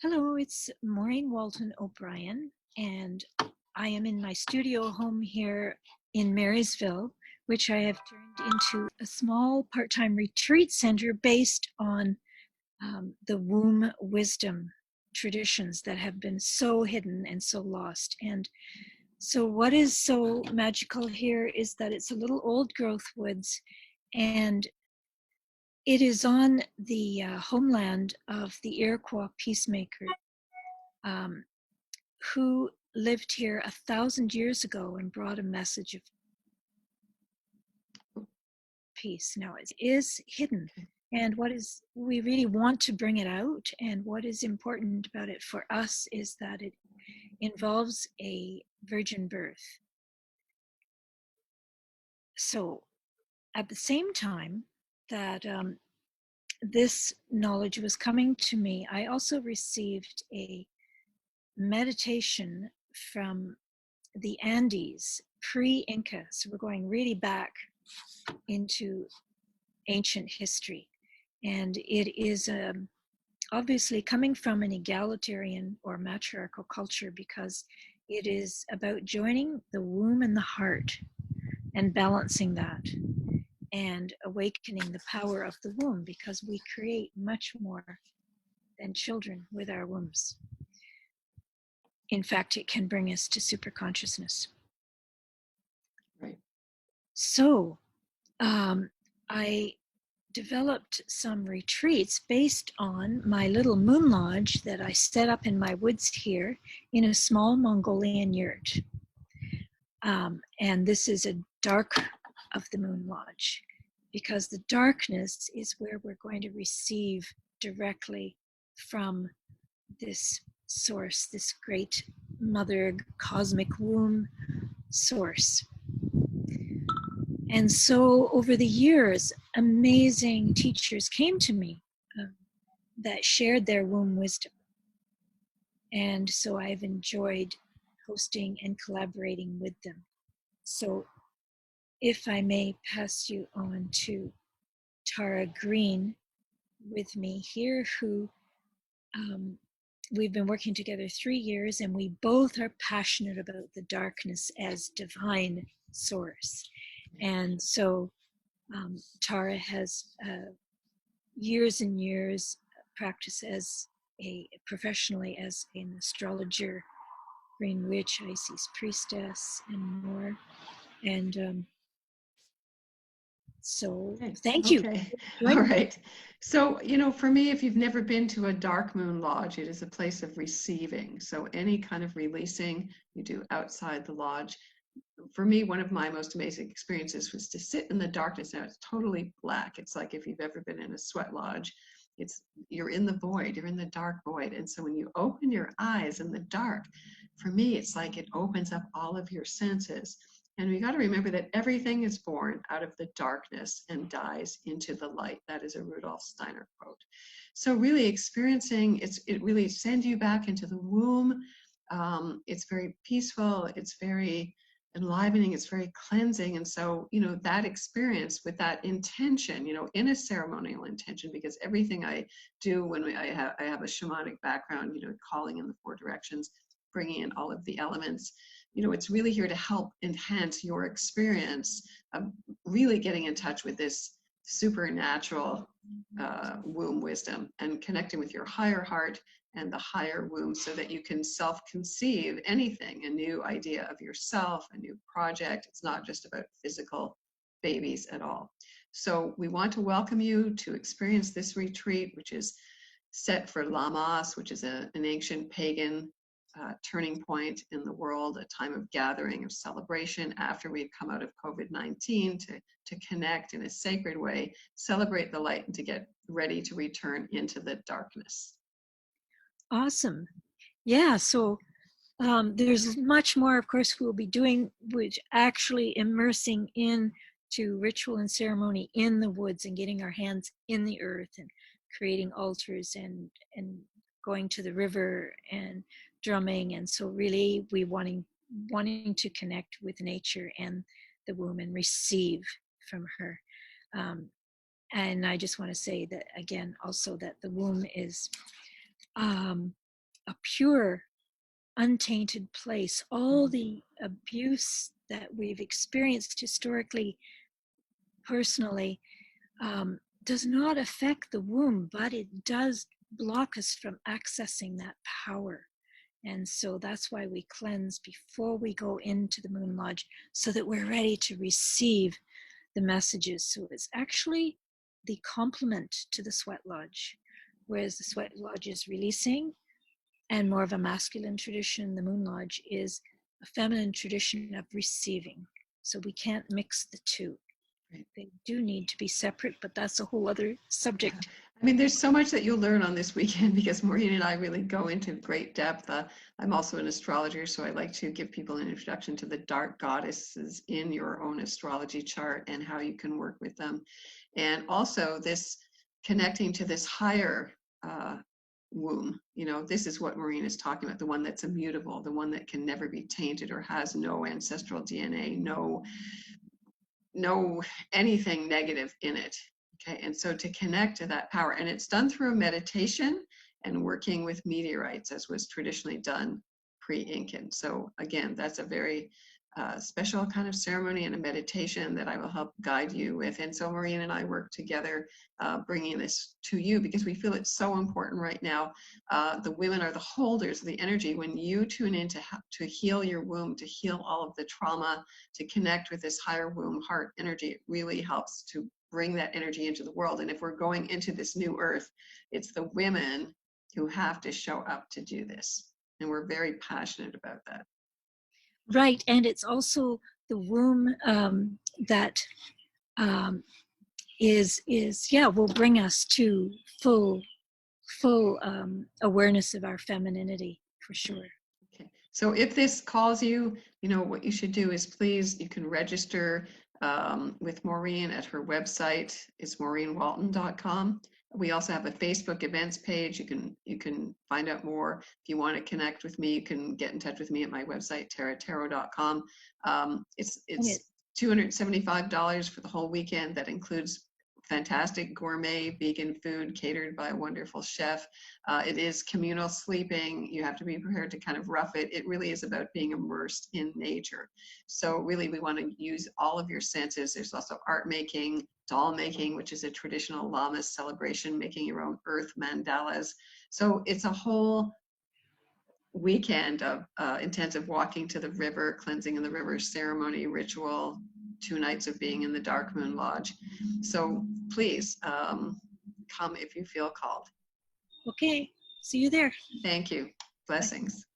Hello, it's Maureen Walton O'Brien, and I am in my studio home here in Marysville, which I have turned into a small part-time retreat center based on the womb wisdom traditions that have been so hidden and so lost. And so what is so magical here is that it's a little old growth woods, and it is on the homeland of the Iroquois peacemakers, um, who lived here 1,000 years ago and brought a message of peace. Now it is hidden, and we really want to bring it out, and what is important about it for us is that it involves a virgin birth. So at the same time that this knowledge was coming to me, I also received a meditation from the Andes pre-Inca. So we're going really back into ancient history. And it is obviously coming from an egalitarian or matriarchal culture, because it is about joining the womb and the heart and balancing that and awakening the power of the womb, because we create much more than children with our wombs. In fact, it can bring us to super consciousness. Right. So I developed some retreats based on my little moon lodge that I set up in my woods here in a small Mongolian yurt. And this is a dark of the moon lodge, because the darkness is where we're going to receive directly from this source, this great mother cosmic womb source. And so over the years, amazing teachers came to me that shared their womb wisdom. And so I've enjoyed hosting and collaborating with them. So if I may pass you on to Tara Green with me here, who we've been working together 3 years, and we both are passionate about the darkness as divine source. And so Tara has years and years practice as professionally as an astrologer, green witch, Isis priestess, and more. And so thank you. Okay. All right. So, for me, if you've never been to a dark moon lodge, it is a place of receiving. So any kind of releasing you do outside the lodge. For me, one of my most amazing experiences was to sit in the darkness. Now it's totally black. It's like if you've ever been in a sweat lodge, you're in the void, you're in the dark void. And so when you open your eyes in the dark, for me, it's like it opens up all of your senses. And we got to remember that everything is born out of the darkness and dies into the light. That is a Rudolf Steiner quote. So really experiencing, it really sends you back into the womb. It's very peaceful. It's very enlivening. It's very cleansing. And so, that experience with that intention, in a ceremonial intention, because everything I do when I have a shamanic background, calling in the 4 directions, bringing in all of the elements, it's really here to help enhance your experience of really getting in touch with this supernatural womb wisdom and connecting with your higher heart and the higher womb, so that you can self-conceive anything, a new idea of yourself, a new project. It's not just about physical babies at all. So we want to welcome you to experience this retreat, which is set for Lammas, which is an ancient pagan turning point in the world, a time of gathering, of celebration after we've come out of COVID-19, to connect in a sacred way, celebrate the light, and to get ready to return into the darkness. Awesome. Yeah, so there's much more, of course, we'll be doing, which actually immersing into ritual and ceremony in the woods and getting our hands in the earth and creating altars and going to the river and drumming. And so really we wanting to connect with nature and the womb and receive from her. And I just want to say that again, also, that the womb is a pure, untainted place. All Mhm. the abuse that we've experienced historically, personally, does not affect the womb, but it does block us from accessing that power. And so that's why we cleanse before we go into the Moon Lodge, so that we're ready to receive the messages. So it's actually the complement to the Sweat Lodge, whereas the Sweat Lodge is releasing and more of a masculine tradition. The Moon Lodge is a feminine tradition of receiving. So we can't mix the two. Right. They do need to be separate, but that's a whole other Yeah. subject. I mean, there's so much that you'll learn on this weekend because Maureen and I really go into great depth. I'm also an astrologer, so I like to give people an introduction to the dark goddesses in your own astrology chart and how you can work with them. And also this connecting to this higher womb. You know, this is what Maureen is talking about, the one that's immutable, the one that can never be tainted or has no ancestral DNA, no anything negative in it. Okay, and so to connect to that power, and it's done through a meditation and working with meteorites, as was traditionally done pre-Incan. So again, that's a very special kind of ceremony and a meditation that I will help guide you with. And so Maureen and I work together, bringing this to you because we feel it's so important right now. The women are the holders of the energy. When you tune in to heal your womb, to heal all of the trauma, to connect with this higher womb heart energy, it really helps to bring that energy into the world. And if we're going into this new earth, it's the women who have to show up to do this. And we're very passionate about that. Right, and it's also the womb that um, is will bring us to full awareness of our femininity, for sure. Okay. So if this calls you, you know, what you should do is please, you can register with Maureen at her website. It's maureenwalton.com. We also have a Facebook events page. You can find out more. If you want to connect with me, you can get in touch with me at my website, taratarot.com. It's $275 for the whole weekend. That includes fantastic gourmet vegan food catered by a wonderful chef. It is communal sleeping. You have to be prepared to kind of rough it. It really is about being immersed in nature. So really, we want to use all of your senses. There's also art making, doll making, which is a traditional Lammas celebration, making your own earth mandalas. So it's a whole weekend of intensive walking to the river, cleansing in the river, ceremony, ritual, 2 nights of being in the Dark Moon Lodge. So please come if you feel called. Okay, see you there. Thank you. Bye. Blessings.